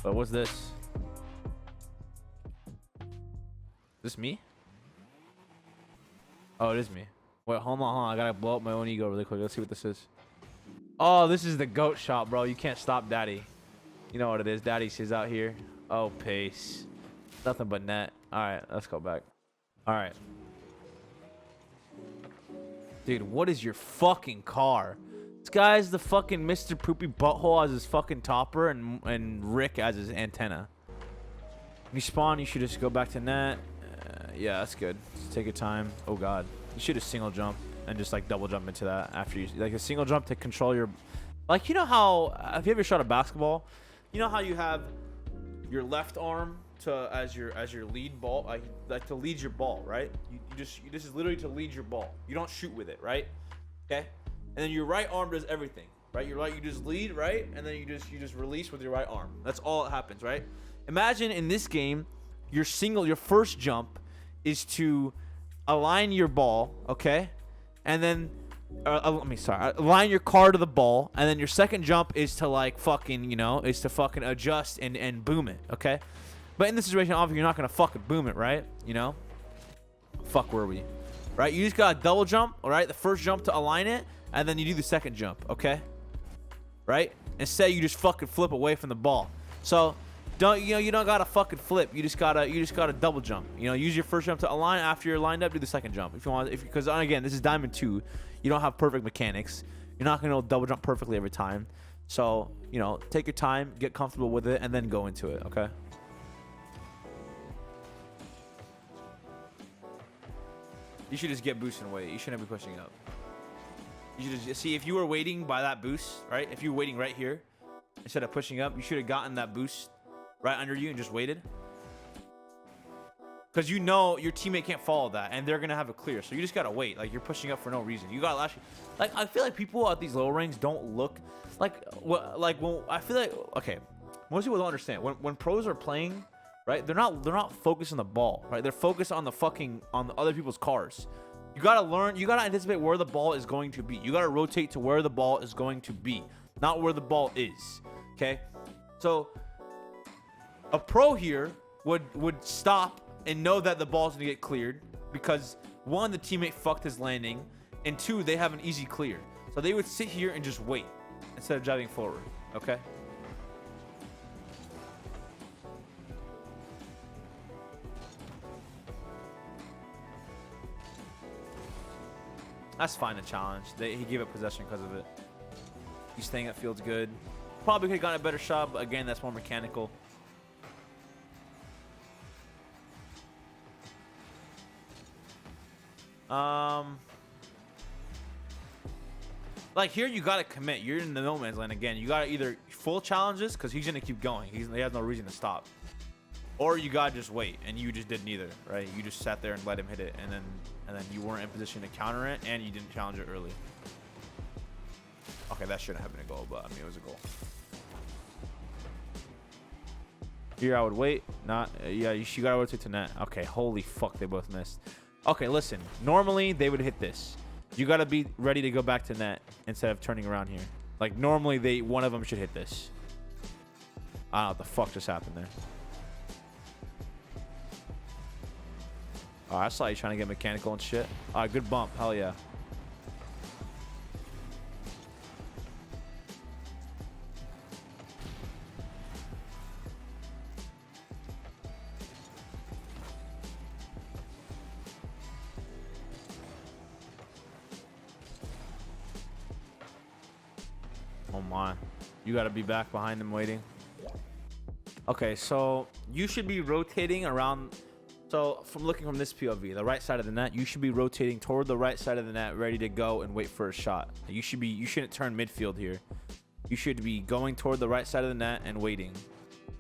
So what's this? Is this me? Oh, it is me. Wait, hold on. I gotta blow up my own ego really quick. Let's see what this is. Oh, this is the goat shop, bro. You can't stop daddy. You know what it is. Daddy Sizz out here. Oh, pace. Nothing but net. All right, let's go back. All right. Dude, what is your fucking car? This guy's the fucking Mr. Poopy Butthole as his fucking topper and Rick as his antenna. When you spawn, you should just go back to net. Yeah, that's good. Just take your time. Oh, God. You should just single jump and just, like, double jump into that after you... Like, a single jump to control your... Like, you know how... Have you ever shot a basketball? You know how you have your left arm to as your lead ball, like to lead your ball, right? This is literally to lead your ball. You don't shoot with it, right? Okay. And then your right arm does everything, right? Your right, you just lead, right? And then you just release with your right arm. That's all that happens, right? Imagine in this game, your first jump is to align your ball, okay? And then align your car to the ball, and then your second jump is to like fucking, is to fucking adjust and boom it, okay? But in this situation, obviously, you're not gonna fucking boom it, right? Fuck were we? Right? You just gotta double jump, all right? The first jump to align it, and then you do the second jump, okay? Right? Instead, you just fucking flip away from the ball. So you don't gotta fucking flip. You just gotta double jump. Use your first jump to align. After you're lined up, do the second jump if you want. Because again, this is Diamond 2. You don't have perfect mechanics. You're not gonna double jump perfectly every time. So take your time, get comfortable with it, and then go into it. Okay. You should just get boost and wait. You shouldn't be pushing up. You should just see if you were waiting by that boost, right? If you were waiting right here instead of pushing up, you should have gotten that boost right under you and just waited. Because your teammate can't follow that and they're gonna have a clear. So you just gotta wait. Like you're pushing up for no reason. You gotta actually, like I feel like people at these low ranks don't look like I feel like okay, most people don't understand when pros are playing. Right? They're not focused on the ball, right? They're focused on the other people's cars. You gotta learn, you gotta anticipate where the ball is going to be. You gotta rotate to where the ball is going to be, not where the ball is. Okay? So a pro here would stop and know that the ball's gonna get cleared because one, the teammate fucked his landing, and two, they have an easy clear. So they would sit here and just wait instead of driving forward. Okay? That's fine, the challenge. He gave up possession because of it. He's staying at field's good. Probably could have gotten a better shot, but again, that's more mechanical. Like here, you gotta commit. You're in the no man's land again. You gotta either full challenges because he's gonna keep going. He has no reason to stop. Or you gotta just wait, and you just did neither, right? You just sat there and let him hit it, and then you weren't in position to counter it, and you didn't challenge it early. Okay, that shouldn't have been a goal, but I mean it was a goal. Here I would wait. Not yeah. You gotta rotate to net. Okay, holy fuck, they both missed. Okay, listen. Normally they would hit this. You gotta be ready to go back to net instead of turning around here. Like normally one of them should hit this. I don't know what the fuck just happened there. Oh, I saw you trying to get mechanical and shit. All right, good bump. Hell yeah. Oh my. You got to be back behind them waiting. Okay, so you should be rotating around. So from looking from this POV, the right side of the net, you should be rotating toward the right side of the net, ready to go and wait for a shot. You shouldn't turn midfield here. You should be going toward the right side of the net and waiting.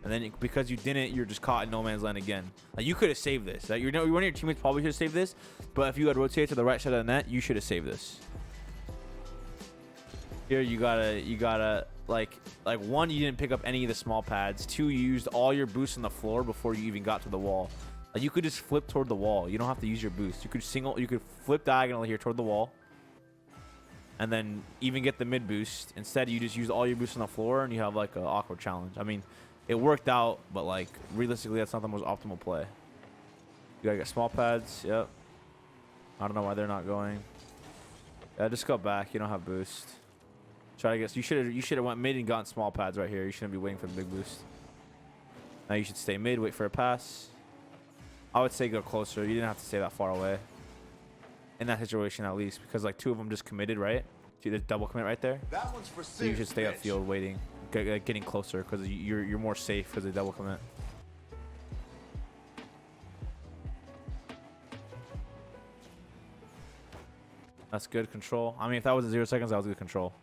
And then because you didn't, you're just caught in no man's land again. Like you could have saved this. Like, one of your teammates probably should have saved this, but if you had rotated to the right side of the net, you should have saved this. Here you gotta like one, you didn't pick up any of the small pads. Two, you used all your boosts on the floor before you even got to the wall. Like you could just flip toward the wall. You don't have to use your boost. You could flip diagonally here toward the wall, and then even get the mid boost. Instead, you just use all your boosts on the floor, and you have like an awkward challenge. I mean, it worked out, but like realistically, that's not the most optimal play. You gotta get small pads. Yep. I don't know why they're not going. Yeah, just go back. You don't have boost. Try to get. You should have went mid and gotten small pads right here. You shouldn't be waiting for the big boost. Now you should stay mid. Wait for a pass. I would say go closer. You didn't have to stay that far away. In that situation, at least, because like 2 of them just committed, right? See, there's double commit right there. That one's for Sizz, so you should stay upfield waiting, getting closer, because you're more safe because they double commit. That's good control. I mean, if that was at 0 seconds, that was good control.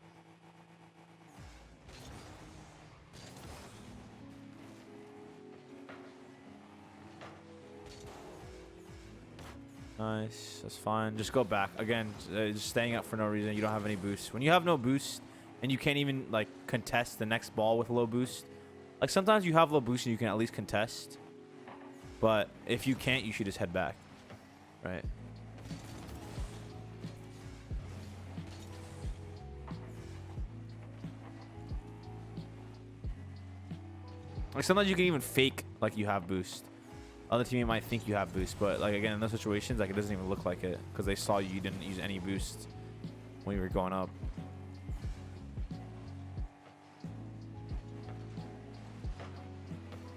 Nice. That's fine. Just go back. Again, just staying up for no reason. You don't have any boost. When you have no boost and you can't even, like, contest the next ball with low boost. Like, sometimes you have low boost and you can at least contest. But if you can't, you should just head back. Right? Like, sometimes you can even fake, like, you have boost. Other teammate might think you have boost, but like again in those situations, like it doesn't even look like it because they saw you didn't use any boost when you were going up.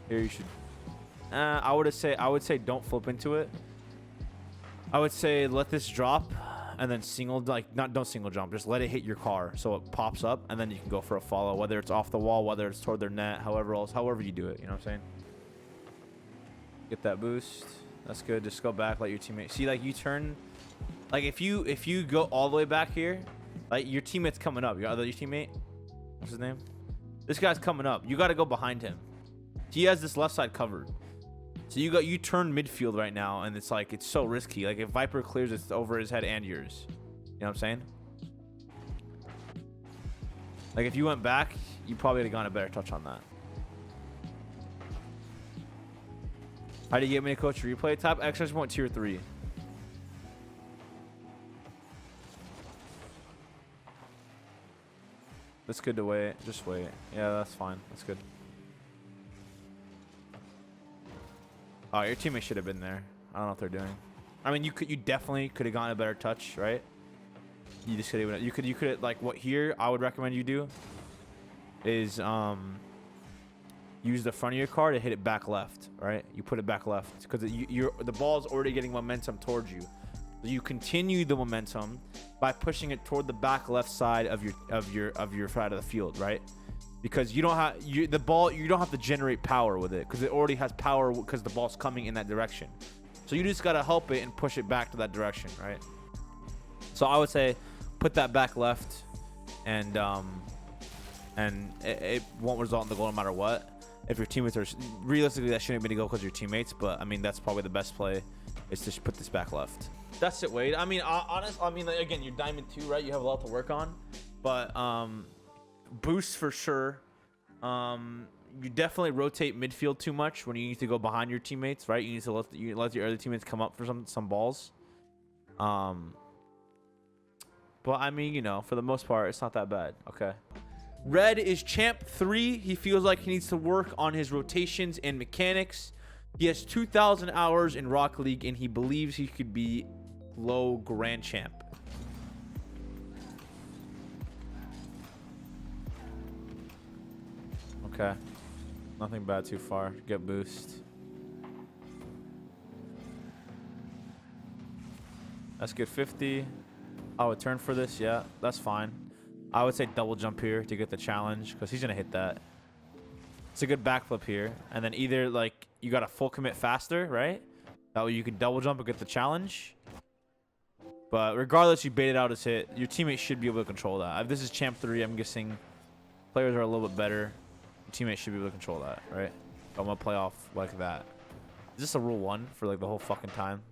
Here you should. I would say don't flip into it. I would say let this drop, and then don't single jump. Just let it hit your car so it pops up, and then you can go for a follow, whether it's off the wall, whether it's toward their net, however you do it. You know what I'm saying? Get that boost. That's good. Just go back. Let your teammate see. Like you turn. Like if you go all the way back here, like your teammate's coming up. Your teammate. What's his name? This guy's coming up. You got to go behind him. He has this left side covered. So you turn midfield right now, and it's like it's so risky. Like if Viper clears, it's over his head and yours. You know what I'm saying? Like if you went back, you probably would have gotten a better touch on that. How do you get me to coach replay? Top extras point tier 3. That's good to wait. Just wait. Yeah, that's fine. That's good. Oh, your teammate should have been there. I don't know what they're doing. I mean, you definitely could have gotten a better touch, right? You just could have. You could like what here I would recommend you do is use the front of your car to hit it back left, right? You put it back left because the ball's already getting momentum towards you. So you continue the momentum by pushing it toward the back left side of your side of the field, right? Because you don't have you don't have to generate power with it because it already has power because the ball's coming in that direction. So you just gotta help it and push it back to that direction, right? So I would say put that back left, and it won't result in the goal no matter what. If your teammates are realistically, that shouldn't be a goal because your teammates, but I mean that's probably the best play is to put this back left. That's it, Wade. I mean, like, again, you're diamond 2, right? You have a lot to work on, but boost for sure. You definitely rotate midfield too much when you need to go behind your teammates, right? You need to let your other teammates come up for some balls. But I mean, you know, for the most part, it's not that bad. Okay. Red is champ 3. He feels like he needs to work on his rotations and mechanics. He has 2,000 hours in Rocket League, and he believes he could be low grand champ. Okay. Nothing bad too far. Get boost. That's good. 50. I would turn for this. Yeah, that's fine. I would say double jump here to get the challenge because he's going to hit that. It's a good backflip here. And then either like you got a full commit faster, right? That way you can double jump and get the challenge. But regardless, you baited out his hit. Your teammate should be able to control that. If this is champ 3, I'm guessing players are a little bit better. Your teammate should be able to control that, right? I'm going to play off like that. Is this a rule 1 for like the whole fucking time?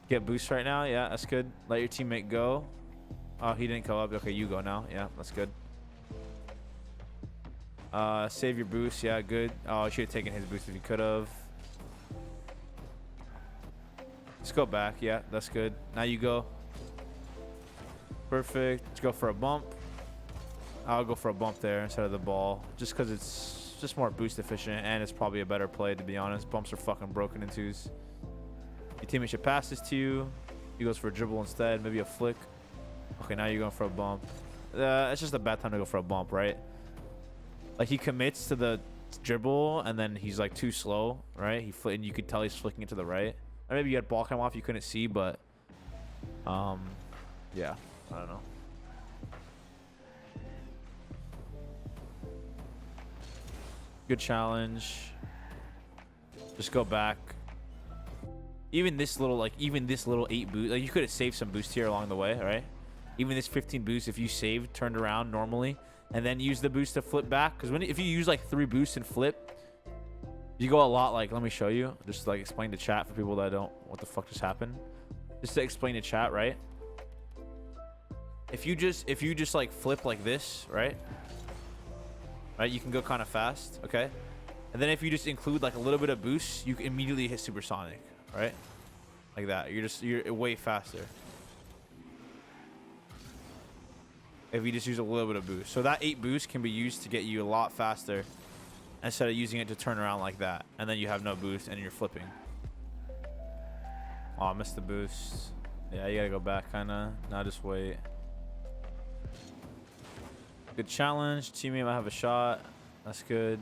Get boost right now. Yeah, that's good. Let your teammate go. Oh, he didn't go up. Okay, you go now. Yeah, that's good. Save your boost. Yeah, good. Oh, I should have taken his boost if he could have. Let's go back. Yeah, that's good. Now you go. Perfect. Let's go for a bump. I'll go for a bump there instead of the ball, just because it's just more boost efficient, and it's probably a better play, to be honest. Bumps are fucking broken in twos. Your teammate should pass this to you. He goes for a dribble instead, maybe a flick. Okay, now you're going for a bump. It's just a bad time to go for a bump, right? Like, he commits to the dribble, and then he's like too slow, right? And you could tell he's flicking it to the right. Or maybe you had ball come off, you couldn't see, but yeah, I don't know. Good challenge. Just go back. Even this little 8 boost, like, you could have saved some boost here along the way, right? Even this 15 boost, if you saved, turned around normally, and then use the boost to flip back, because if you use like 3 boosts and flip, you go a lot. Like, let me show you, just like explain the chat for people that don't, what the fuck just happened. Just to explain the chat, right? If you just like flip like this, right, you can go kind of fast, okay? And then if you just include like a little bit of boost, you can immediately hit supersonic, right? Like that. You're way faster if you just use a little bit of boost. So that 8 boost can be used to get you a lot faster instead of using it to turn around like that, and then you have no boost and you're flipping. Oh, I missed the boost. Yeah, you gotta go back kinda. Now just wait. Good challenge. Teammate might have a shot. That's good.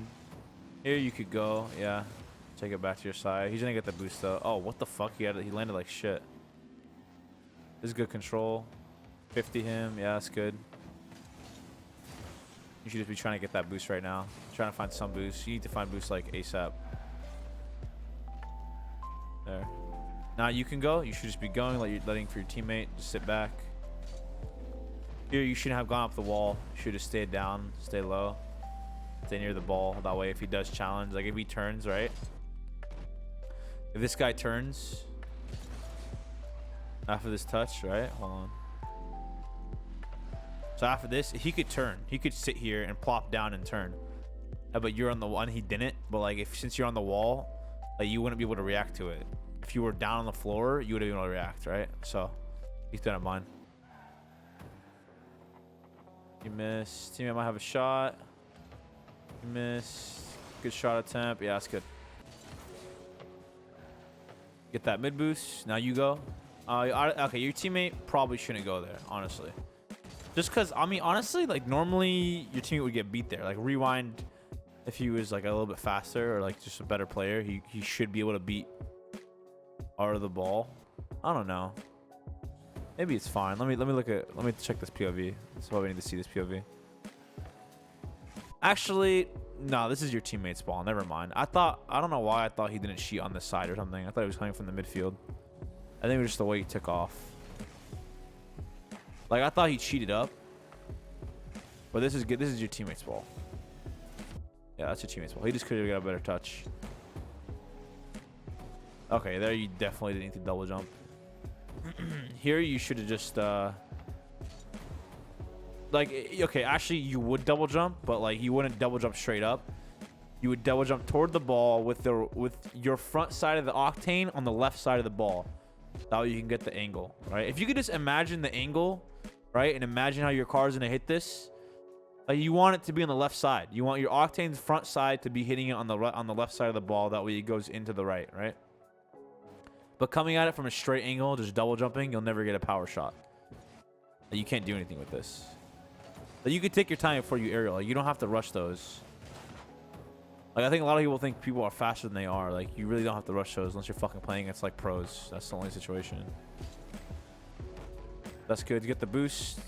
Here you could go. Yeah. Take it back to your side. He's gonna get the boost though. Oh, what the fuck? He landed like shit. This is good control. 50 him. Yeah, that's good. You should just be trying to get that boost right now. Trying to find some boost. You need to find boost like ASAP. There. Now you can go. You should just be going, letting for your teammate. Just sit back. Here, you shouldn't have gone up the wall. You should have stayed down, stay low, stay near the ball. That way, if he does challenge, like if he turns, right? If this guy turns after this touch, right? Hold on. So after this, he could turn. He could sit here and plop down and turn. But you're on the one, he didn't. But like, since you're on the wall, like you wouldn't be able to react to it. If you were down on the floor, you would have been able to react, right? So keep that in mind. You missed. Teammate might have a shot. You missed. Good shot attempt. Yeah, that's good. Get that mid boost. Now you go. Okay, your teammate probably shouldn't go there, honestly. Just because, I mean, honestly, like normally your teammate would get beat there. Like rewind, if he was like a little bit faster or like just a better player, he should be able to beat out of the ball. I don't know. Maybe it's fine. Let me check this POV. That's why we need to see this POV. Actually, no, this is your teammate's ball. Never mind. I don't know why I thought he didn't cheat on this side or something. I thought he was coming from the midfield. I think it was just the way he took off. Like, I thought he cheated up. But this is good. This is your teammate's ball. Yeah, that's your teammate's ball. He just could have got a better touch. Okay, there you definitely didn't need to double jump. Here you should have just like, okay, actually you would double jump, but like you wouldn't double jump straight up. You would double jump toward the ball with your front side of the octane on the left side of the ball. That way you can get the angle, right? If you could just imagine the angle, right, and imagine how your car is gonna hit this, like you want it to be on the left side. You want your octane's front side to be hitting it on the left side of the ball. That way it goes into the right, right? But coming at it from a straight angle, just double jumping, you'll never get a power shot. You can't do anything with this. But you could take your time before you aerial. Like, you don't have to rush those. Like, I think a lot of people think people are faster than they are. Like, you really don't have to rush those unless you're fucking playing against like pros. That's the only situation. That's good. You get the boost.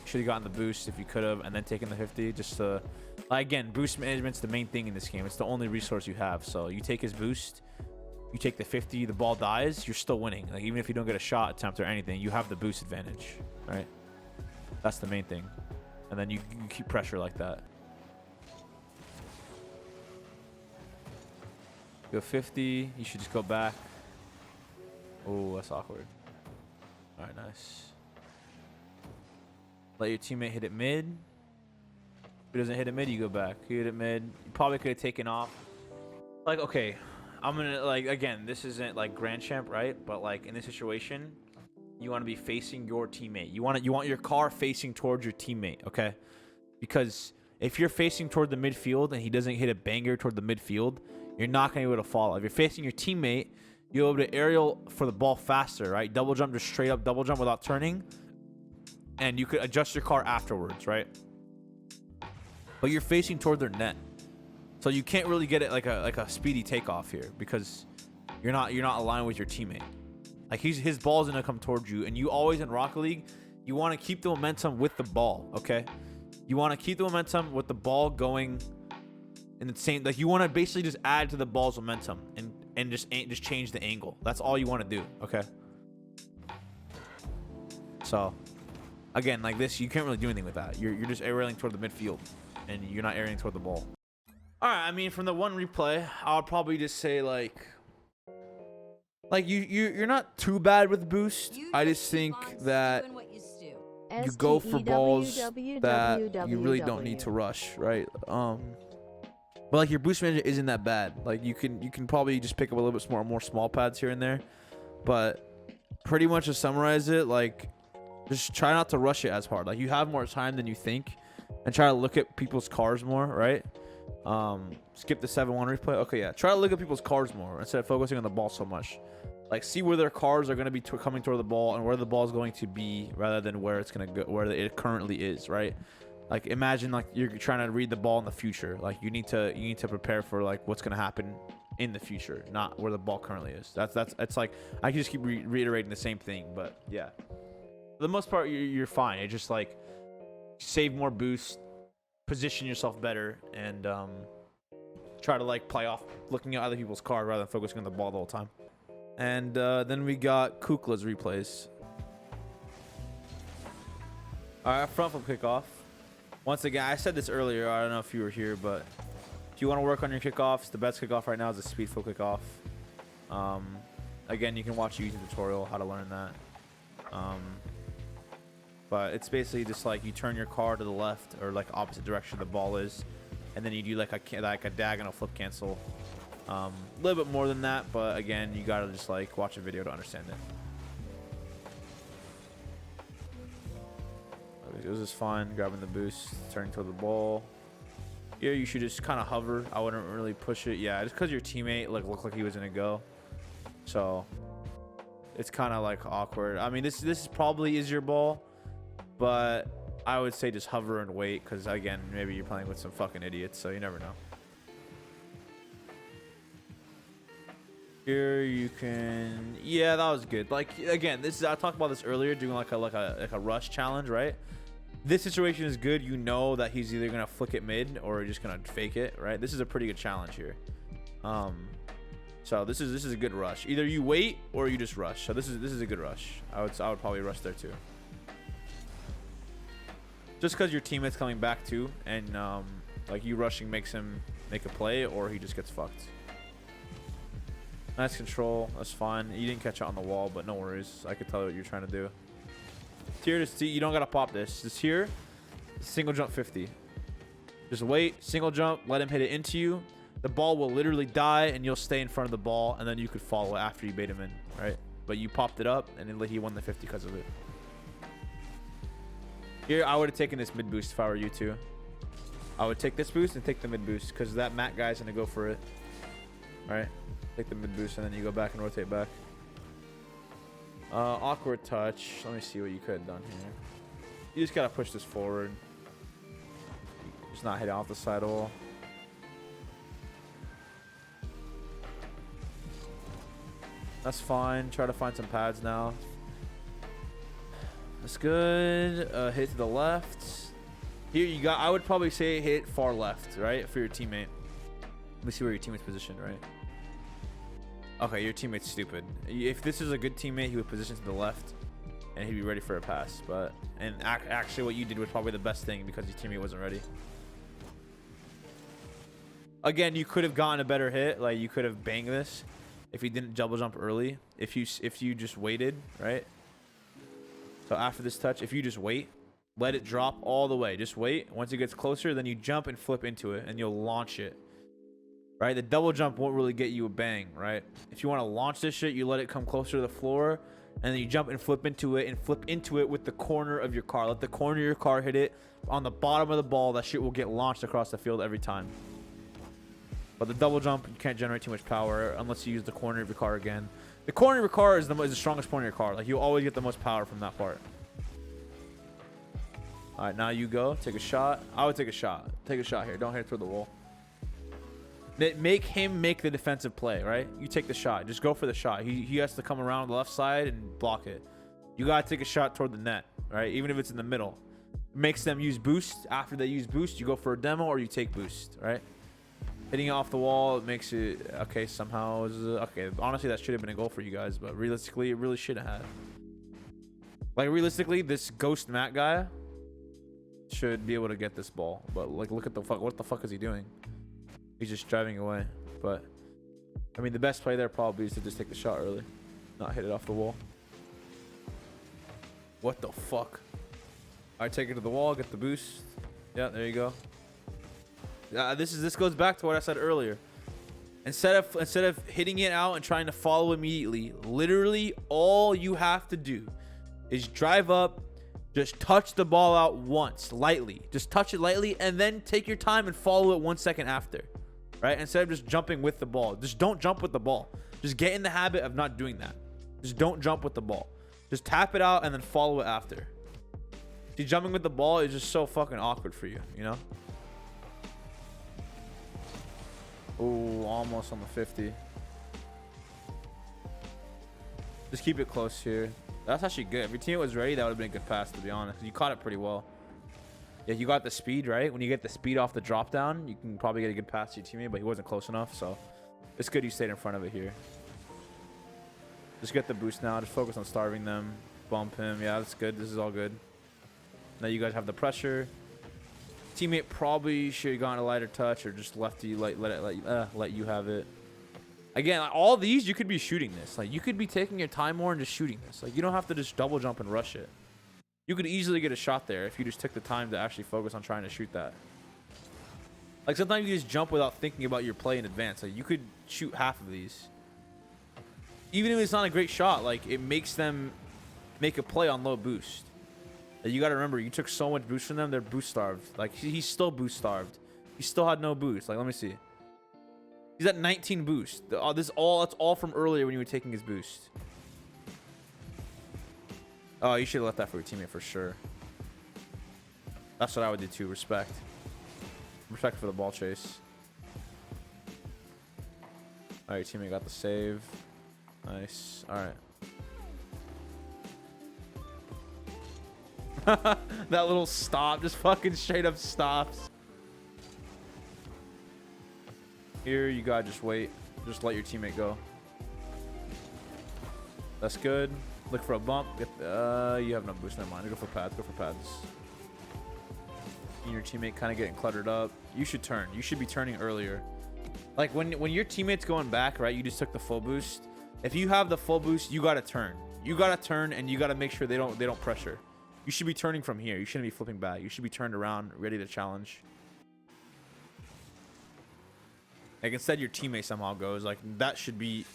Should have gotten the boost if you could have, and then taken the 50. Just to, like, again, boost management's the main thing in this game. It's the only resource you have. So you take his boost. You take the 50, the ball dies, you're still winning. Like, even if you don't get a shot attempt or anything, you have the boost advantage, right? That's the main thing. And then you keep pressure like that. Go 50, you should just go back. Oh, that's awkward. All right, nice. Let your teammate hit it mid. If he doesn't hit it mid, you go back. He hit it mid. You probably could have taken off. Like, okay. I'm gonna, like, again, this isn't like Grand Champ, right? But like in this situation, you want to be facing your teammate. You want your car facing towards your teammate, okay? because if you're facing toward the midfield and he doesn't hit a banger toward the midfield, you're not going to be able to follow. If you're facing your teammate, you'll be able to aerial for the ball faster, right? Double jump, just straight up double jump without turning, and you could adjust your car afterwards, right? But you're facing toward their net, so you can't really get it like a speedy takeoff here because you're not aligned with your teammate. Like his ball's gonna come towards you, and you always in Rocket League, you want to keep the momentum with the ball, okay? You want to keep the momentum with the ball going in the same, like you want to basically just add to the ball's momentum and just change the angle. That's all you want to do, okay? So again, like this, you can't really do anything with that. You're just aerialing toward the midfield, and you're not aerialing toward the ball. All right, I mean, from the one replay, I'll probably just say like you're not too bad with boost. I just think that you go for balls that you really don't need to rush, right? But like your boost management isn't that bad. Like you can probably just pick up a little bit more small pads here and there, but pretty much to summarize it, like just try not to rush it as hard. Like you have more time than you think, and try to look at people's cars more, right? Skip the 7-1 replay. Okay, yeah. Try to look at people's cars more instead of focusing on the ball so much. Like see where their cars are going to be coming toward the ball and where the ball is going to be, rather than where it's going to go, where it currently is, right? Like imagine like you're trying to read the ball in the future. Like you need to prepare for like what's going to happen in the future, not where the ball currently is. It's like I can just keep reiterating the same thing, but yeah, for the most part you're fine. It's just like save more boost, position yourself better, and try to like play off looking at other people's cars rather than focusing on the ball the whole time. And then we got Kukla's replays. All right, front flip kickoff. Once again, I said this earlier. I don't know if you were here, but if you want to work on your kickoffs, the best kickoff right now is a speed flip kickoff. Again, you can watch a YouTube tutorial how to learn that. But it's basically just like you turn your car to the left or like opposite direction the ball is, and then you do like a diagonal flip cancel. A little bit more than that, but again, you gotta just like watch a video to understand it. It was just fine grabbing the boost, turning toward the ball. Here you should just kind of hover. I wouldn't really push it. Yeah, just because your teammate like looked like he was gonna go, so it's kind of like awkward. I mean, this probably is your ball, but I would say just hover and wait, because again, maybe you're playing with some fucking idiots, so you never know. Here you can, yeah, that was good. Like again, this is, I talked about this earlier, doing like a rush challenge, right? This situation is good. You know that he's either gonna flick it mid or just gonna fake it, right? This is a pretty good challenge here. So this is a good rush. Either you wait or you just rush. So this is a good rush. I would probably rush there too. Just because your teammate's coming back too, and like you rushing makes him make a play, or he just gets fucked. Nice control. That's fine. You didn't catch it on the wall, but no worries. I could tell what you're trying to do. Here to see, you don't gotta pop this. Just here, single jump 50. Just wait, single jump, let him hit it into you. The ball will literally die, and you'll stay in front of the ball, and then you could follow it after you bait him in, right? But you popped it up, and then he won the 50 because of it. Here, I would have taken this mid boost if I were you too. I would take this boost and take the mid boost, because that Matt guy's gonna go for it. All right, take the mid boost, and then you go back and rotate back. Awkward touch. Let me see what you could have done here. You just gotta push this forward. Just not hit off the side wall. That's fine. Try to find some pads now. That's good. Hit to the left. Here you got, I would probably say hit far left, right? For your teammate. Let me see where your teammate's positioned, right? Okay, your teammate's stupid. If this is a good teammate, he would position to the left, and he'd be ready for a pass. But actually, what you did was probably the best thing, because your teammate wasn't ready. Again, you could have gotten a better hit. Like you could have banged this if you didn't double jump early. If you just waited, right? So after this touch, if you just wait, let it drop all the way. Just wait. Once it gets closer, then you jump and flip into it, and you'll launch it. Right? The double jump won't really get you a bang, right? If you want to launch this shit, you let it come closer to the floor, and then you jump and flip into it with the corner of your car. Let the corner of your car hit it on the bottom of the ball. That shit will get launched across the field every time. But the double jump, you can't generate too much power unless you use the corner of your car again. The corner of your car is the strongest point of your car. Like, you always get the most power from that part. All right, now you go. Take a shot. I would take a shot. Take a shot here. Don't hit it through the wall. Make him make the defensive play, right? You take the shot. Just go for the shot. He has to come around the left side and block it. You got to take a shot toward the net, right? Even if it's in the middle. It makes them use boost. After they use boost, you go for a demo or you take boost, right? Hitting it off the wall, it makes it... Okay, somehow... Okay, honestly, that should have been a goal for you guys, but realistically, it really should have had. Like, realistically, this Ghost Matt guy should be able to get this ball. But, like, look at the fuck. What the fuck is he doing? He's just driving away. But, I mean, the best play there probably is to just take the shot early. Not hit it off the wall. What the fuck? All right, take it to the wall, get the boost. Yeah, there you go. This goes back to what I said earlier. Instead of hitting it out and trying to follow immediately, literally all you have to do is drive up, just touch the ball out once, lightly. Just touch it lightly, and then take your time and follow it 1 second after, right? Instead of just jumping with the ball. Just don't jump with the ball. Just get in the habit of not doing that. Just don't jump with the ball. Just tap it out and then follow it after. See, jumping with the ball is just so fucking awkward for you, you know? Oh, almost on the 50. Just keep it close here. That's actually good. If your teammate was ready, that would have been a good pass, to be honest. You caught it pretty well. Yeah, you got the speed, right? When you get the speed off the drop down, you can probably get a good pass to your teammate, but he wasn't close enough, so it's good you stayed in front of it here. Just get the boost now. Just focus on starving them. Bump him. Yeah, that's good. This is all good. Now you guys have the pressure. Teammate probably should have gotten a lighter touch or just left you let you have it. Again, all these you could be shooting this. Like, you could be taking your time more and just shooting this. Like, you don't have to just double jump and rush it. You could easily get a shot there if you just took the time to actually focus on trying to shoot that. Like, sometimes you just jump without thinking about your play in advance. Like, you could shoot half of these. Even if it's not a great shot, like, it makes them make a play on low boost. You got to remember, you took so much boost from them, they're boost starved. Like, he's still boost starved. He still had no boost. Like, let me see. He's at 19 boost. That's all from earlier when you were taking his boost. Oh, you should have left that for your teammate for sure. That's what I would do too. Respect. Respect for the ball chase. All right, your teammate got the save. Nice. All right. That little stop, just fucking straight up stops. Here, you gotta just wait. Just let your teammate go. That's good. Look for a bump. You have no boost. Never mind. Go for pads. Go for pads. And your teammate kind of getting cluttered up. You should turn. You should be turning earlier. Like when your teammate's going back, right? You just took the full boost. If you have the full boost, you gotta turn. You gotta turn, and you gotta make sure they don't pressure. You should be turning from here. You shouldn't be flipping back. You should be turned around, ready to challenge. Like, instead your teammate somehow goes. Like, that should be...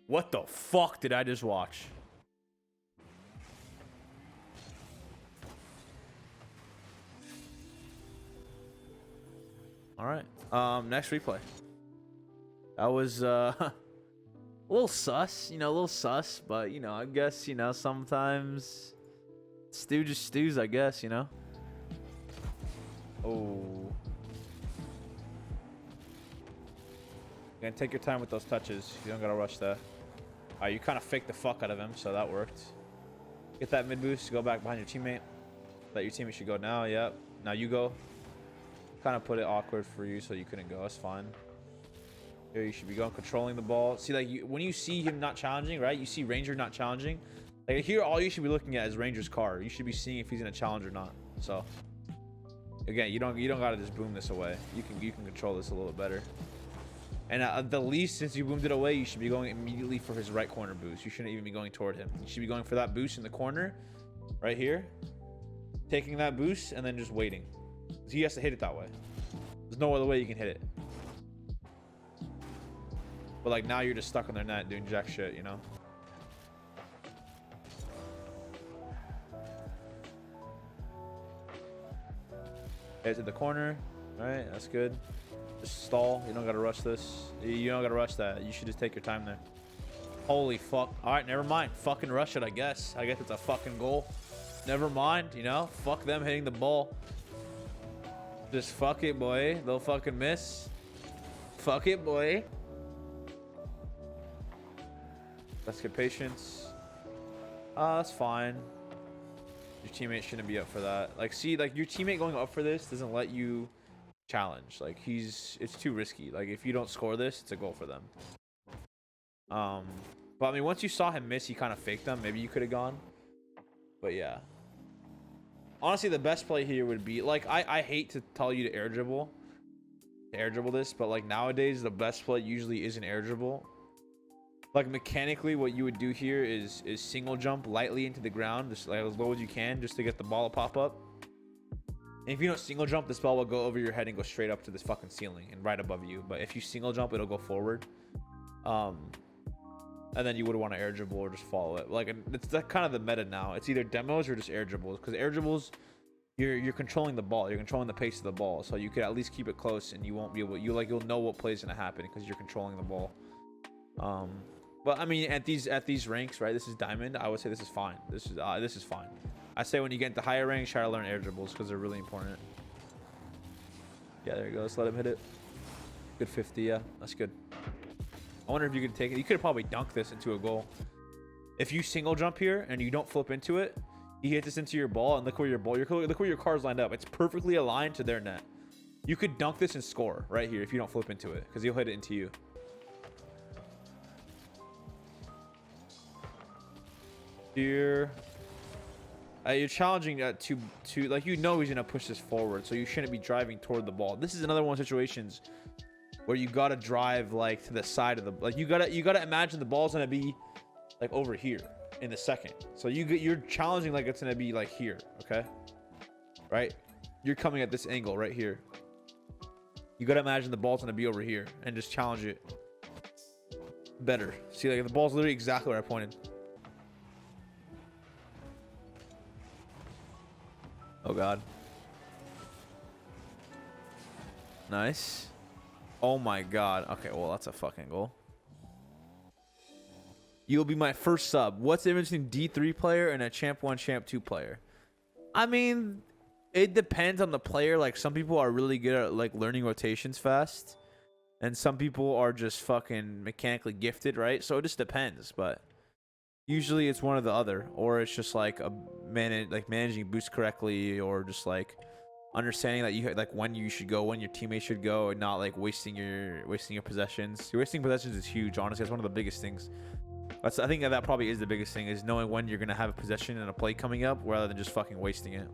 What the fuck did I just watch? Alright. Next replay. That was, a little sus. You know, a little sus. But, you know, I guess, you know, sometimes... Stew just stews, I guess, you know? Oh. You're gonna take your time with those touches. You don't gotta rush that. Alright, you kind of faked the fuck out of him, so that worked. Get that mid boost, go back behind your teammate. Let your teammate should go now, yep. Now you go. Kind of put it awkward for you so you couldn't go, that's fine. Here you should be going, controlling the ball. See, like, when you see him not challenging, right? You see Ranger not challenging. Like, here, all you should be looking at is Ranger's car. You should be seeing if he's gonna challenge or not. So, again, you don't gotta just boom this away. You can control this a little bit better. And at the least, since you boomed it away, you should be going immediately for his right corner boost. You shouldn't even be going toward him. You should be going for that boost in the corner, right here. Taking that boost and then just waiting. He has to hit it that way. There's no other way you can hit it. But like, now you're just stuck in their net doing jack shit, you know? Head to the corner. All right, that's good. Just stall. You don't gotta rush this. You don't gotta rush that. You should just take your time there. Holy fuck. All right, never mind. Fucking rush it, I guess. I guess it's a fucking goal. Never mind, you know? Fuck them hitting the ball. Just fuck it, boy. They'll fucking miss. Fuck it, boy. Let's get patience. That's fine. Your teammate shouldn't be up for that. Like, see, like, your teammate going up for this doesn't let you challenge. Like, it's too risky. Like, if you don't score this, it's a goal for them. But I mean, once you saw him miss, he kind of faked them. Maybe you could have gone. But yeah. Honestly, the best play here would be, like, I hate to tell you to air dribble this, but like nowadays the best play usually isn't air dribble. Like, mechanically, what you would do here is single jump lightly into the ground, just like as low as you can, just to get the ball to pop up. And if you don't single jump, this ball will go over your head and go straight up to this fucking ceiling and right above you. But if you single jump, it'll go forward. And then you would want to air dribble or just follow it. Like, it's that kind of the meta now. It's either demos or just air dribbles, because air dribbles, you're controlling the ball, you're controlling the pace of the ball, so you could at least keep it close, and you won't be able, you'll know what play is gonna happen because you're controlling the ball. But I mean, at these ranks, right? This is diamond. I would say this is fine. This is fine. I say when you get into higher ranks, try to learn air dribbles because they're really important. Yeah, there you go. Let's let him hit it. Good 50. Yeah, that's good. I wonder if you could take it. You could probably dunk this into a goal. If you single jump here and you don't flip into it, you hit this into your ball, and look where your car's lined up. It's perfectly aligned to their net. You could dunk this and score right here if you don't flip into it, because he'll hit it into you. Here, you're challenging to like, you know he's gonna push this forward, so you shouldn't be driving toward the ball. This is another one of situations where you gotta drive like to the side of the, like, you gotta imagine the ball's gonna be like over here in the second. So you're challenging like it's gonna be like here, okay? Right? You're coming at this angle right here. You gotta imagine the ball's gonna be over here and just challenge it better. See, like, the ball's literally exactly where I pointed. Oh god. Nice. Oh my god. Okay, well, that's a fucking goal. You'll be my first sub. What's the difference between D3 player and a Champ 1, Champ 2 player? I mean, it depends on the player. Like, some people are really good at like learning rotations fast, and some people are just fucking mechanically gifted, right? So it just depends, but usually it's one or the other, or it's just like managing boost correctly, or just like understanding that you like when you should go, when your teammate should go, and not like wasting your possessions. Your wasting possessions is huge. Honestly, that's one of the biggest things. I think that probably is the biggest thing, is knowing when you're gonna have a possession and a play coming up, rather than just fucking wasting it.